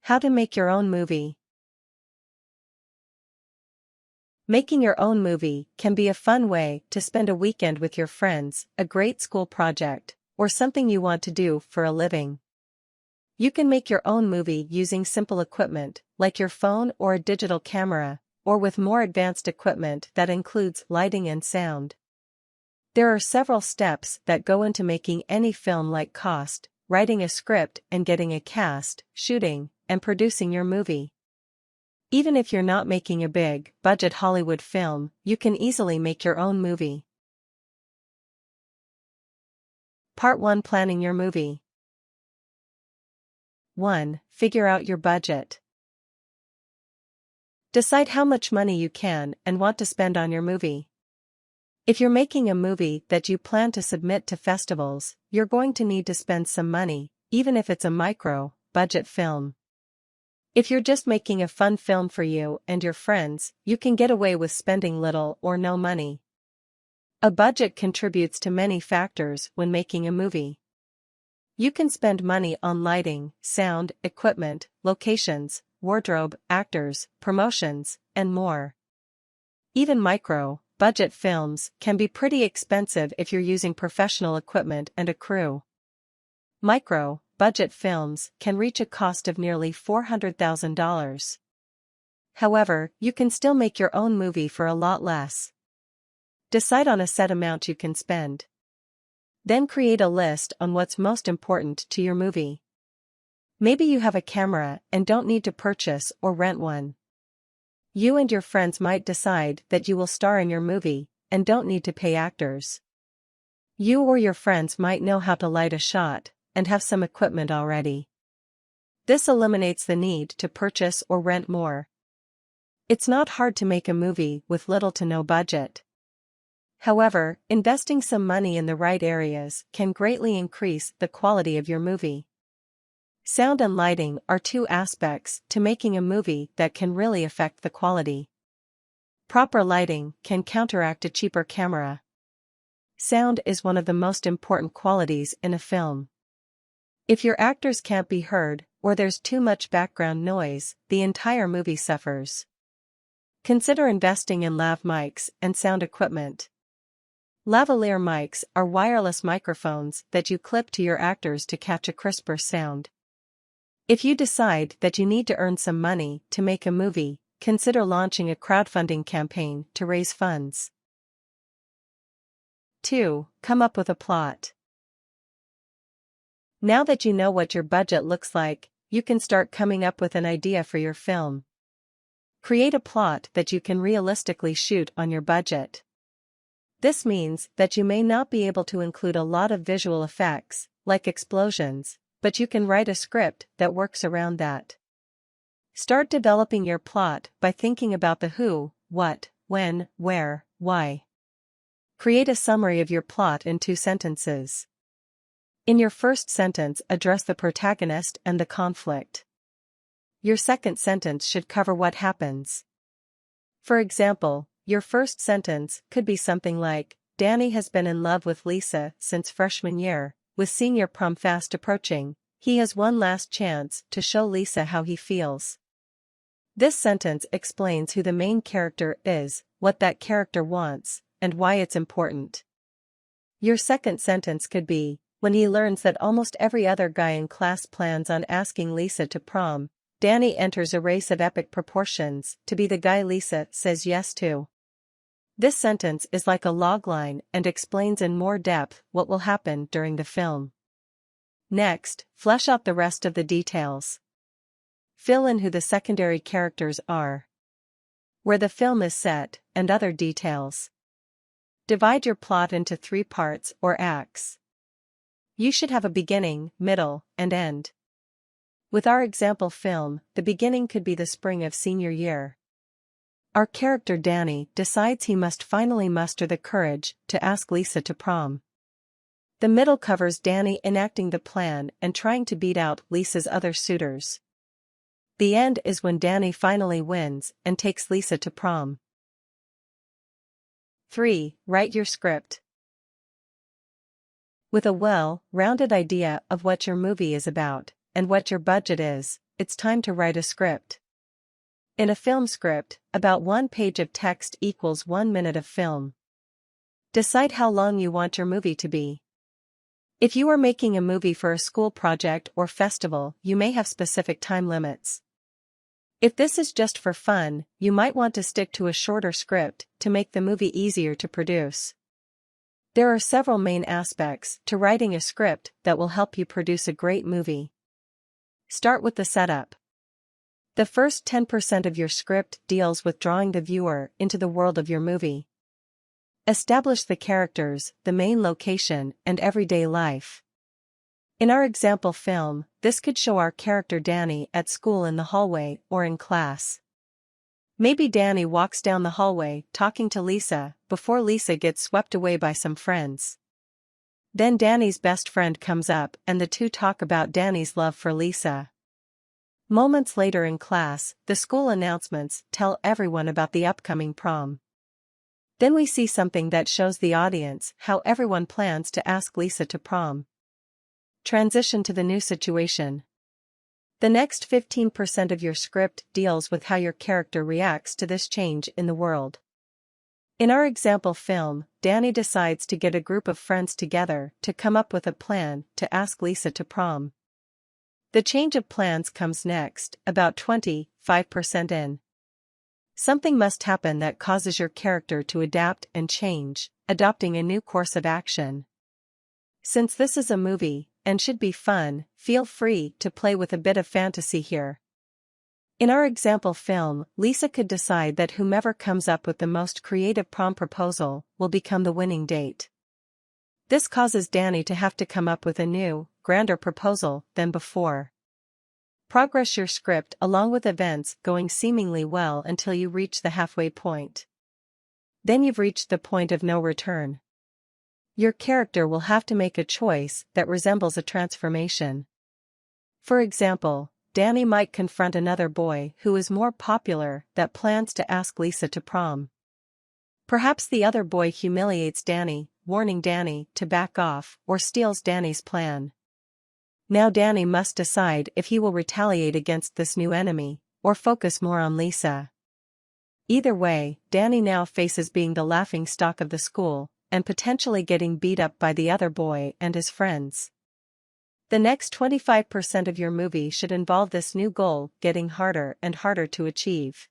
How to make your own movie. Making your own movie can be a fun way to spend a weekend with your friends, a great school project, or something you want to do for a living. You can make your own movie using simple equipment, like your phone or a digital camera, or with more advanced equipment that includes lighting and sound. There are several steps that go into making any film, like cost, writing a script and getting a cast, shooting, and producing your movie. Even if you're not making a big-budget Hollywood film, you can easily make your own movie. Part 1: Planning your movie. 1. Figure out your budget. Decide how much money you can and want to spend on your movie. If you're making a movie that you plan to submit to festivals, you're going to need to spend some money, even if it's a micro-budget film. If you're just making a fun film for you and your friends, you can get away with spending little or no money. A budget contributes to many factors when making a movie. You can spend money on lighting, sound, equipment, locations, wardrobe, actors, promotions, and more. Even micro-budget films can be pretty expensive if you're using professional equipment and a crew. Micro-budget films can reach a cost of nearly $400,000. However, you can still make your own movie for a lot less. Decide on a set amount you can spend. Then create a list on what's most important to your movie. Maybe you have a camera and don't need to purchase or rent one. You and your friends might decide that you will star in your movie and don't need to pay actors. You or your friends might know how to light a shot and have some equipment already. This eliminates the need to purchase or rent more. It's not hard to make a movie with little to no budget. However, investing some money in the right areas can greatly increase the quality of your movie. Sound and lighting are two aspects to making a movie that can really affect the quality. Proper lighting can counteract a cheaper camera. Sound is one of the most important qualities in a film. If your actors can't be heard, or there's too much background noise, the entire movie suffers. Consider investing in lav mics and sound equipment. Lavalier mics are wireless microphones that you clip to your actors to catch a crisper sound. If you decide that you need to earn some money to make a movie, consider launching a crowdfunding campaign to raise funds. 2. Come up with a plot. Now that you know what your budget looks like, you can start coming up with an idea for your film. Create a plot that you can realistically shoot on your budget. This means that you may not be able to include a lot of visual effects, like explosions, but you can write a script that works around that. Start developing your plot by thinking about the who, what, when, where, why. Create a summary of your plot in 2 sentences. In your first sentence, address the protagonist and the conflict. Your second sentence should cover what happens. For example, your first sentence could be something like, Danny has been in love with Lisa since freshman year. With senior prom fast approaching, he has one last chance to show Lisa how he feels. This sentence explains who the main character is, what that character wants, and why it's important. Your second sentence could be, when he learns that almost every other guy in class plans on asking Lisa to prom, Danny enters a race of epic proportions to be the guy Lisa says yes to. This sentence is like a logline and explains in more depth what will happen during the film. Next, flesh out the rest of the details. Fill in who the secondary characters are, where the film is set, and other details. Divide your plot into 3 parts or acts. You should have a beginning, middle, and end. With our example film, the beginning could be the spring of senior year. Our character Danny decides he must finally muster the courage to ask Lisa to prom. The middle covers Danny enacting the plan and trying to beat out Lisa's other suitors. The end is when Danny finally wins and takes Lisa to prom. 3. Write your script. With a well-rounded idea of what your movie is about, and what your budget is, it's time to write a script. In a film script, about 1 page of text equals 1 minute of film. Decide how long you want your movie to be. If you are making a movie for a school project or festival, you may have specific time limits. If this is just for fun, you might want to stick to a shorter script to make the movie easier to produce. There are several main aspects to writing a script that will help you produce a great movie. Start with the setup. The first 10% of your script deals with drawing the viewer into the world of your movie. Establish the characters, the main location, and everyday life. In our example film, this could show our character Danny at school in the hallway or in class. Maybe Danny walks down the hallway talking to Lisa before Lisa gets swept away by some friends. Then Danny's best friend comes up and the two talk about Danny's love for Lisa. Moments later in class, the school announcements tell everyone about the upcoming prom. Then we see something that shows the audience how everyone plans to ask Lisa to prom. Transition to the new situation. The next 15% of your script deals with how your character reacts to this change in the world. In our example film, Danny decides to get a group of friends together to come up with a plan to ask Lisa to prom. The change of plans comes next, about 25% in. Something must happen that causes your character to adapt and change, adopting a new course of action. Since this is a movie, and should be fun, feel free to play with a bit of fantasy here. In our example film, Lisa could decide that whomever comes up with the most creative prom proposal will become the winning date. This causes Danny to have to come up with a new, grander proposal than before. Progress your script along with events going seemingly well until you reach the halfway point. Then you've reached the point of no return. Your character will have to make a choice that resembles a transformation. For example, Danny might confront another boy who is more popular that plans to ask Lisa to prom. Perhaps the other boy humiliates Danny, warning Danny to back off or steals Danny's plan. Now Danny must decide if he will retaliate against this new enemy, or focus more on Lisa. Either way, Danny now faces being the laughingstock of the school, and potentially getting beat up by the other boy and his friends. The next 25% of your movie should involve this new goal getting harder and harder to achieve.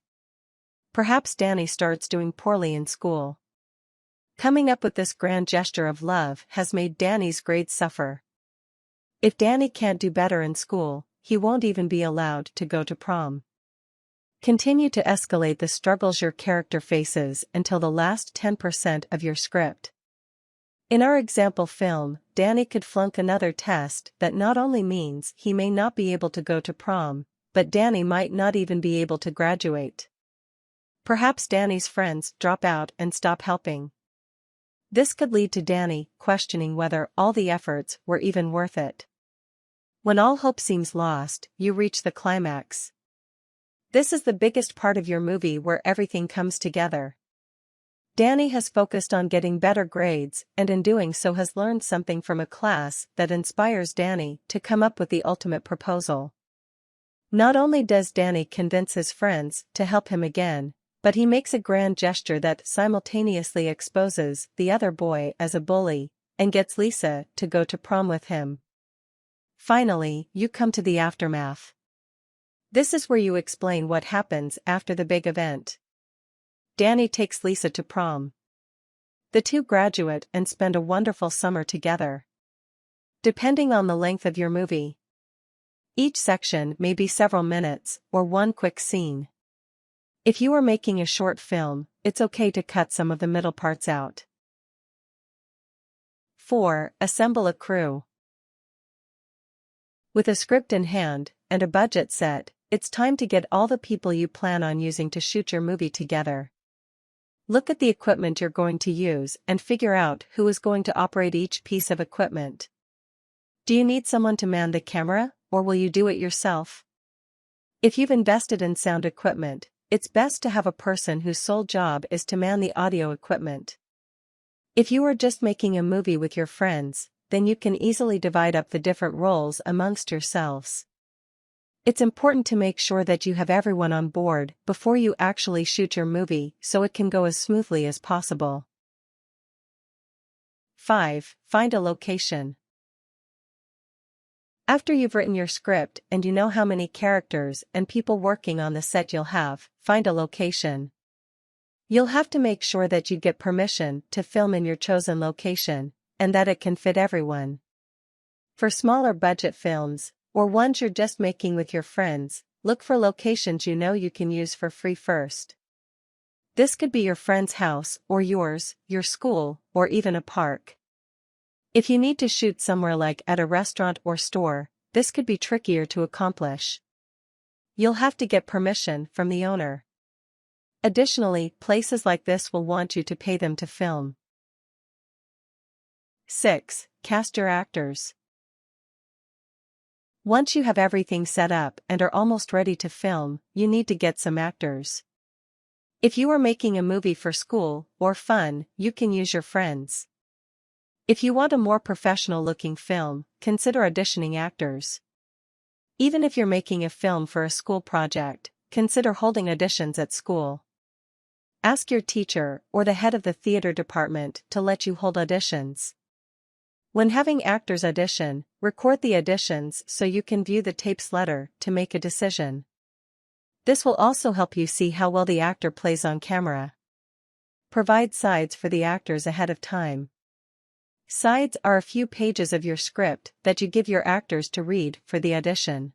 Perhaps Danny starts doing poorly in school. Coming up with this grand gesture of love has made Danny's grades suffer. If Danny can't do better in school, he won't even be allowed to go to prom. Continue to escalate the struggles your character faces until the last 10% of your script. In our example film, Danny could flunk another test that not only means he may not be able to go to prom, but Danny might not even be able to graduate. Perhaps Danny's friends drop out and stop helping. This could lead to Danny questioning whether all the efforts were even worth it. When all hope seems lost, you reach the climax. This is the biggest part of your movie where everything comes together. Danny has focused on getting better grades and in doing so has learned something from a class that inspires Danny to come up with the ultimate proposal. Not only does Danny convince his friends to help him again, but he makes a grand gesture that simultaneously exposes the other boy as a bully and gets Lisa to go to prom with him. Finally, you come to the aftermath. This is where you explain what happens after the big event. Danny takes Lisa to prom. The two graduate and spend a wonderful summer together. Depending on the length of your movie, each section may be several minutes or one quick scene. If you are making a short film, it's okay to cut some of the middle parts out. 4. Assemble a crew. With a script in hand and a budget set, it's time to get all the people you plan on using to shoot your movie together. Look at the equipment you're going to use and figure out who is going to operate each piece of equipment. Do you need someone to man the camera, or will you do it yourself? If you've invested in sound equipment, it's best to have a person whose sole job is to man the audio equipment. If you are just making a movie with your friends, then you can easily divide up the different roles amongst yourselves. It's important to make sure that you have everyone on board before you actually shoot your movie so it can go as smoothly as possible. 5. Find a location. After you've written your script and you know how many characters and people working on the set you'll have, find a location. You'll have to make sure that you get permission to film in your chosen location, and that it can fit everyone. For smaller budget films, or ones you're just making with your friends, look for locations you know you can use for free first. This could be your friend's house or yours, your school, or even a park. If you need to shoot somewhere like at a restaurant or store, this could be trickier to accomplish. You'll have to get permission from the owner. Additionally, places like this will want you to pay them to film. 6. Cast your actors. Once you have everything set up and are almost ready to film, you need to get some actors. If you are making a movie for school or fun, you can use your friends. If you want a more professional-looking film, consider auditioning actors. Even if you're making a film for a school project, consider holding auditions at school. Ask your teacher or the head of the theater department to let you hold auditions. When having actors audition, record the auditions so you can view the tapes later to make a decision. This will also help you see how well the actor plays on camera. Provide sides for the actors ahead of time. Sides are a few pages of your script that you give your actors to read for the audition.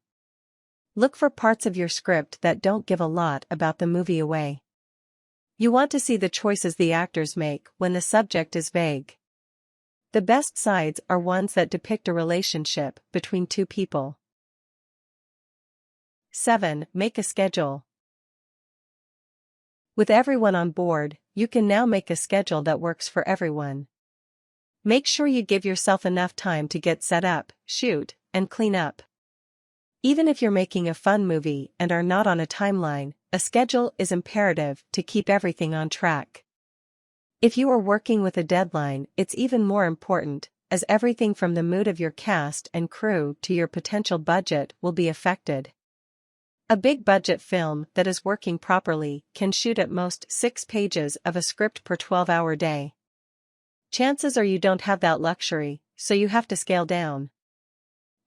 Look for parts of your script that don't give a lot about the movie away. You want to see the choices the actors make when the subject is vague. The best sides are ones that depict a relationship between two people. 7. Make a schedule. With everyone on board, you can now make a schedule that works for everyone. Make sure you give yourself enough time to get set up, shoot, and clean up. Even if you're making a fun movie and are not on a timeline, a schedule is imperative to keep everything on track. If you are working with a deadline, it's even more important, as everything from the mood of your cast and crew to your potential budget will be affected. A big budget film that is working properly can shoot at most 6 pages of a script per 12-hour day. Chances are you don't have that luxury, so you have to scale down.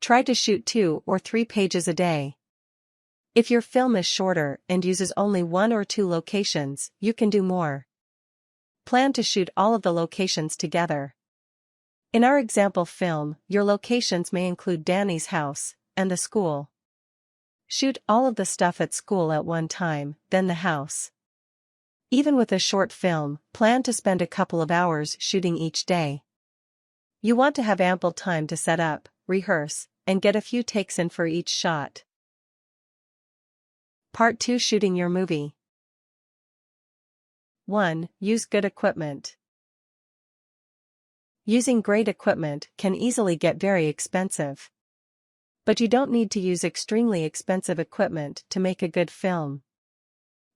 Try to shoot 2 or 3 pages a day. If your film is shorter and uses only 1 or 2 locations, you can do more. Plan to shoot all of the locations together. In our example film, your locations may include Danny's house and the school. Shoot all of the stuff at school at one time, then the house. Even with a short film, plan to spend a couple of hours shooting each day. You want to have ample time to set up, rehearse, and get a few takes in for each shot. Part 2. Shooting your movie. 1. Use good equipment. Using great equipment can easily get very expensive. But you don't need to use extremely expensive equipment to make a good film.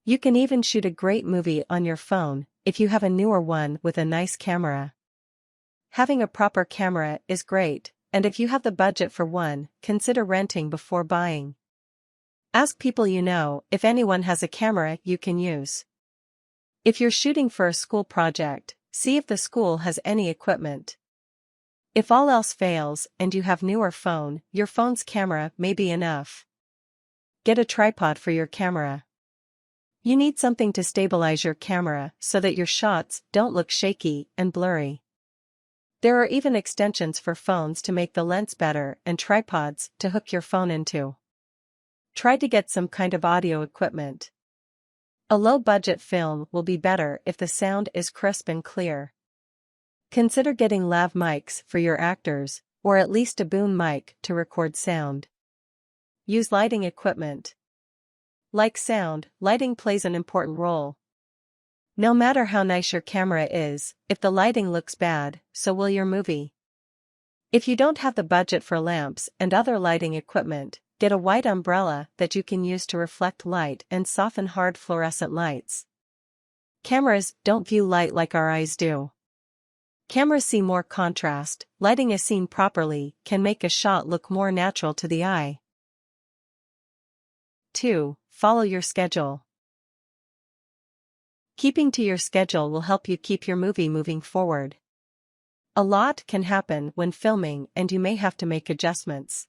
You can even shoot a great movie on your phone, if you have a newer one with a nice camera. Having a proper camera is great, and if you have the budget for one, consider renting before buying. Ask people you know if anyone has a camera you can use. If you're shooting for a school project, see if the school has any equipment. If all else fails and you have newer phone, your phone's camera may be enough. Get a tripod for your camera. You need something to stabilize your camera so that your shots don't look shaky and blurry. There are even extensions for phones to make the lens better and tripods to hook your phone into. Try to get some kind of audio equipment. A low-budget film will be better if the sound is crisp and clear. Consider getting lav mics for your actors, or at least a boom mic to record sound. Use lighting equipment. Like sound, lighting plays an important role. No matter how nice your camera is, if the lighting looks bad, so will your movie. If you don't have the budget for lamps and other lighting equipment, get a white umbrella that you can use to reflect light and soften hard fluorescent lights. Cameras don't view light like our eyes do. Cameras see more contrast. Lighting a scene properly can make a shot look more natural to the eye. 2. Follow your schedule. Keeping to your schedule will help you keep your movie moving forward. A lot can happen when filming and you may have to make adjustments.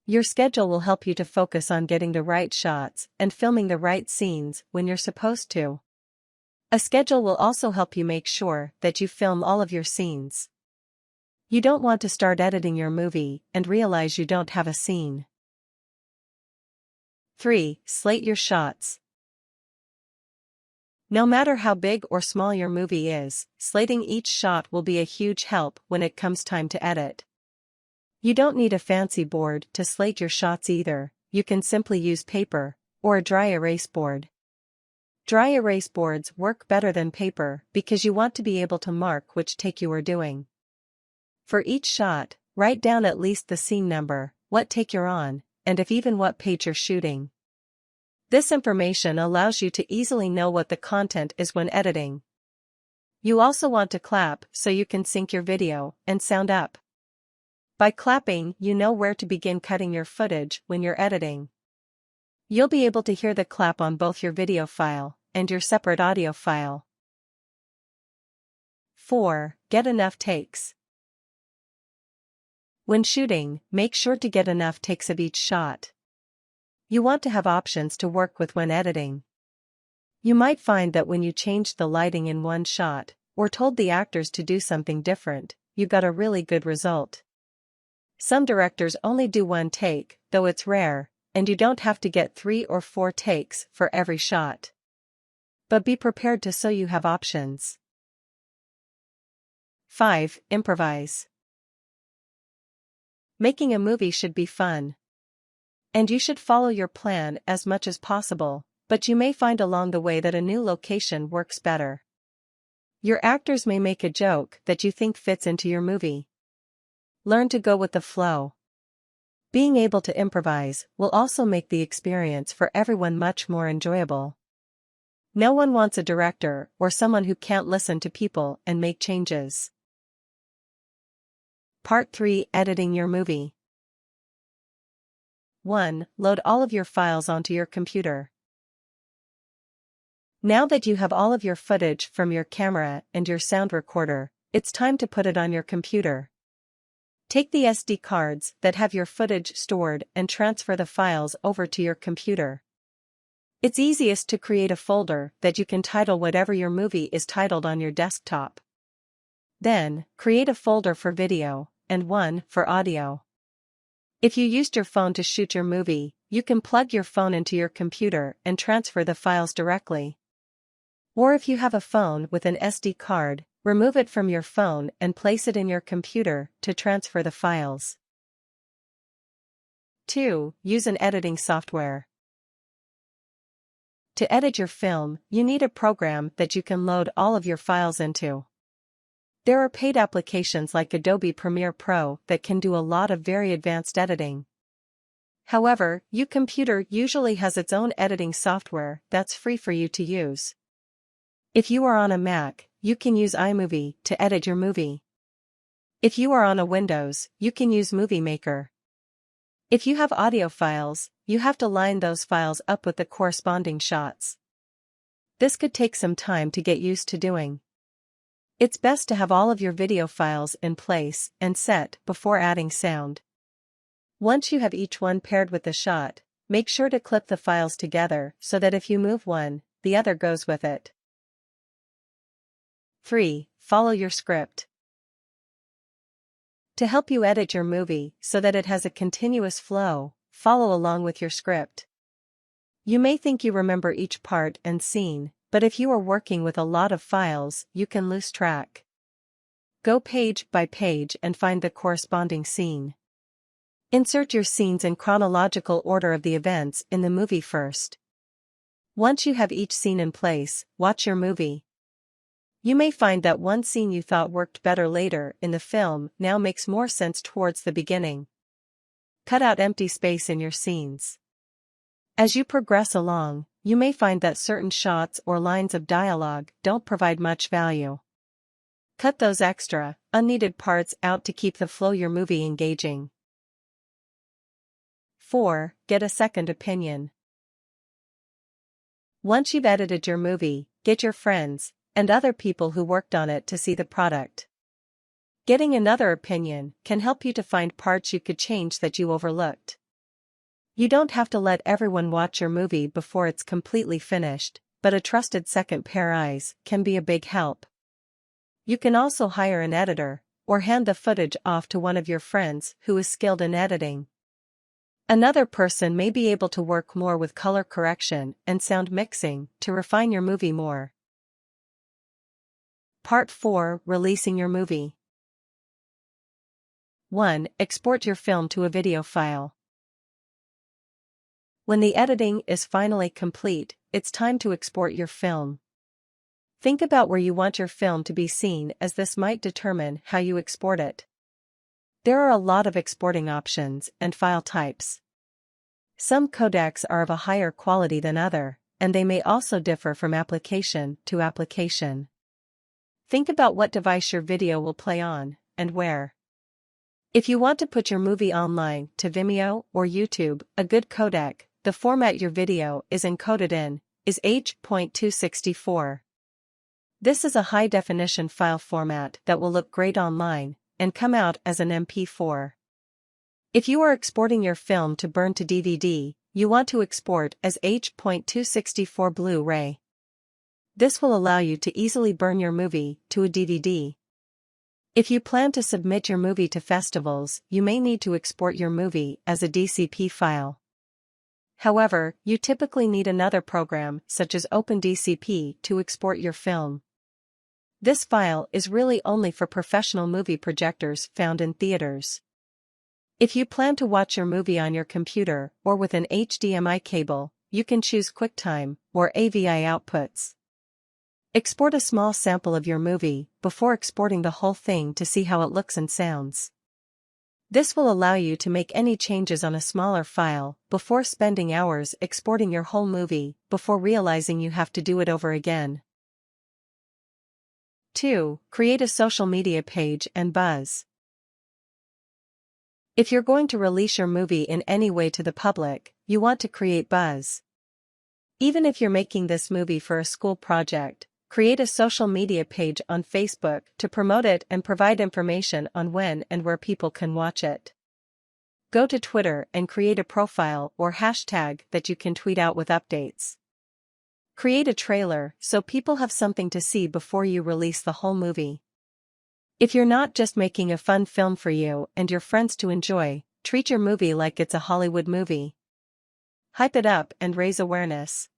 Your schedule will help you to focus on getting the right shots and filming the right scenes when you're supposed to. A schedule will also help you make sure that you film all of your scenes. You don't want to start editing your movie and realize you don't have a scene. 3. Slate your shots. No matter how big or small your movie is, slating each shot will be a huge help when it comes time to edit. You don't need a fancy board to slate your shots either, you can simply use paper or a dry erase board. Dry erase boards work better than paper because you want to be able to mark which take you are doing. For each shot, write down at least the scene number, what take you're on, and if even what page you're shooting. This information allows you to easily know what the content is when editing. You also want to clap so you can sync your video and sound up. By clapping, you know where to begin cutting your footage when you're editing. You'll be able to hear the clap on both your video file and your separate audio file. 4. Get enough takes. When shooting, make sure to get enough takes of each shot. You want to have options to work with when editing. You might find that when you changed the lighting in one shot, or told the actors to do something different, you got a really good result. Some directors only do one take, though it's rare, and you don't have to get 3 or 4 takes for every shot. But be prepared so you have options. 5. Improvise. Making a movie should be fun. And you should follow your plan as much as possible, but you may find along the way that a new location works better. Your actors may make a joke that you think fits into your movie. Learn to go with the flow. Being able to improvise will also make the experience for everyone much more enjoyable. No one wants a director or someone who can't listen to people and make changes. Part 3. Editing your movie. 1. Load all of your files onto your computer. Now that you have all of your footage from your camera and your sound recorder, it's time to put it on your computer. Take the SD cards that have your footage stored and transfer the files over to your computer. It's easiest to create a folder that you can title whatever your movie is titled on your desktop. Then, create a folder for video, and one for audio. If you used your phone to shoot your movie, you can plug your phone into your computer and transfer the files directly. Or if you have a phone with an SD card, remove it from your phone and place it in your computer to transfer the files. 2. Use an editing software. To edit your film, you need a program that you can load all of your files into. There are paid applications like Adobe Premiere Pro that can do a lot of very advanced editing. However, your computer usually has its own editing software that's free for you to use. If you are on a Mac, you can use iMovie to edit your movie. If you are on a Windows, you can use Movie Maker. If you have audio files, you have to line those files up with the corresponding shots. This could take some time to get used to doing. It's best to have all of your video files in place and set before adding sound. Once you have each one paired with the shot, make sure to clip the files together so that if you move one, the other goes with it. 3. Follow your script. To help you edit your movie so that it has a continuous flow, follow along with your script. You may think you remember each part and scene, but if you are working with a lot of files, you can lose track. Go page by page and find the corresponding scene. Insert your scenes in chronological order of the events in the movie first. Once you have each scene in place, watch your movie. You may find that one scene you thought worked better later in the film now makes more sense towards the beginning. Cut out empty space in your scenes. As you progress along, you may find that certain shots or lines of dialogue don't provide much value. Cut those extra, unneeded parts out to keep the flow your movie engaging. 4. Get a second opinion. Once you've edited your movie, get your friends and other people who worked on it to see the product. Getting another opinion can help you to find parts you could change that you overlooked. You don't have to let everyone watch your movie before it's completely finished, but a trusted second pair eyes can be a big help. You can also hire an editor, or hand the footage off to one of your friends who is skilled in editing. Another person may be able to work more with color correction and sound mixing to refine your movie more. Part 4: Releasing your movie. 1. Export your film to a video file. When the editing is finally complete, it's time to export your film. Think about where you want your film to be seen, as this might determine how you export it. There are a lot of exporting options and file types. Some codecs are of a higher quality than others, and they may also differ from application to application. Think about what device your video will play on, and where. If you want to put your movie online to Vimeo or YouTube, a good codec, the format your video is encoded in, is H.264. This is a high-definition file format that will look great online and come out as an MP4. If you are exporting your film to burn to DVD, you want to export as H.264 Blu-ray. This will allow you to easily burn your movie to a DVD. If you plan to submit your movie to festivals, you may need to export your movie as a DCP file. However, you typically need another program such as OpenDCP to export your film. This file is really only for professional movie projectors found in theaters. If you plan to watch your movie on your computer or with an HDMI cable, you can choose QuickTime or AVI outputs. Export a small sample of your movie before exporting the whole thing to see how it looks and sounds. This will allow you to make any changes on a smaller file before spending hours exporting your whole movie before realizing you have to do it over again. 2. Create a social media page and buzz. If you're going to release your movie in any way to the public, you want to create buzz. Even if you're making this movie for a school project, create a social media page on Facebook to promote it and provide information on when and where people can watch it. Go to Twitter and create a profile or hashtag that you can tweet out with updates. Create a trailer so people have something to see before you release the whole movie. If you're not just making a fun film for you and your friends to enjoy, treat your movie like it's a Hollywood movie. Hype it up and raise awareness.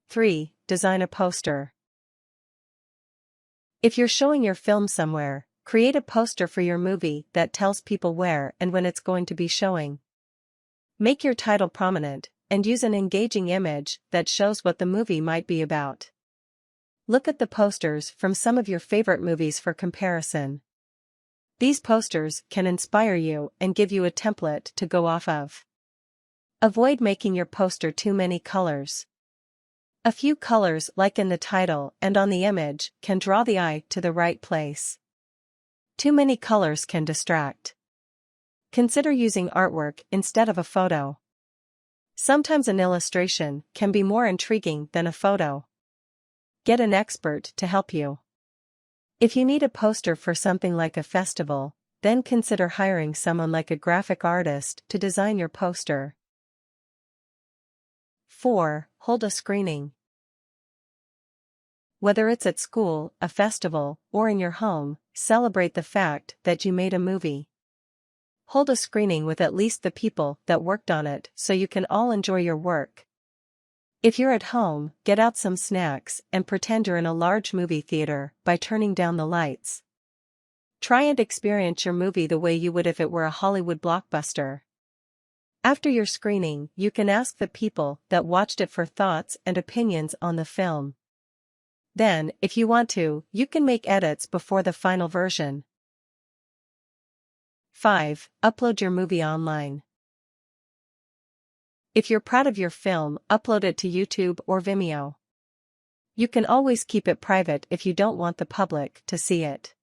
3. Design a poster. If you're showing your film somewhere, create a poster for your movie that tells people where and when it's going to be showing. Make your title prominent, and use an engaging image that shows what the movie might be about. Look at the posters from some of your favorite movies for comparison. These posters can inspire you and give you a template to go off of. Avoid making your poster too many colors. A few colors, like in the title and on the image, can draw the eye to the right place. Too many colors can distract. Consider using artwork instead of a photo. Sometimes an illustration can be more intriguing than a photo. Get an expert to help you. If you need a poster for something like a festival, then consider hiring someone like a graphic artist to design your poster. 4. Hold a screening. Whether it's at school, a festival, or in your home, celebrate the fact that you made a movie. Hold a screening with at least the people that worked on it so you can all enjoy your work. If you're at home, get out some snacks and pretend you're in a large movie theater by turning down the lights. Try and experience your movie the way you would if it were a Hollywood blockbuster. After your screening, you can ask the people that watched it for thoughts and opinions on the film. Then, if you want to, you can make edits before the final version. 5. Upload your movie online. If you're proud of your film, upload it to YouTube or Vimeo. You can always keep it private if you don't want the public to see it.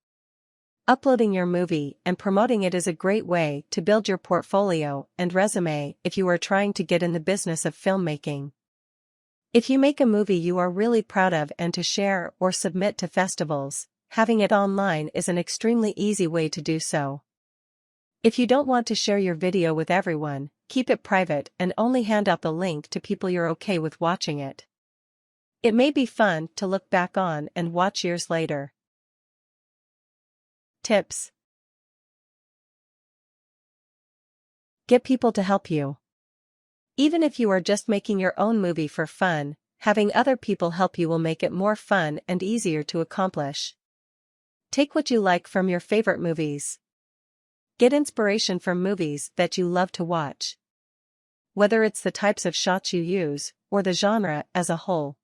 Uploading your movie and promoting it is a great way to build your portfolio and resume if you are trying to get in the business of filmmaking. If you make a movie you are really proud of and to share or submit to festivals, having it online is an extremely easy way to do so. If you don't want to share your video with everyone, keep it private and only hand out the link to people you're okay with watching it. It may be fun to look back on and watch years later. Tips. Get people to help you. Even if you are just making your own movie for fun, having other people help you will make it more fun and easier to accomplish. Take what you like from your favorite movies. Get inspiration from movies that you love to watch. Whether it's the types of shots you use, or the genre as a whole.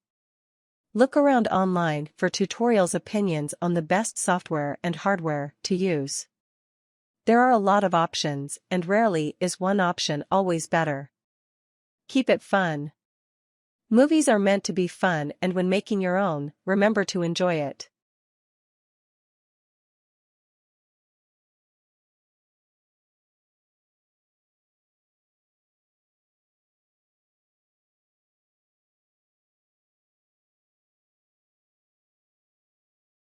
Look around online for tutorials, opinions on the best software and hardware to use. There are a lot of options, and rarely is one option always better. Keep it fun. Movies are meant to be fun, and when making your own, remember to enjoy it.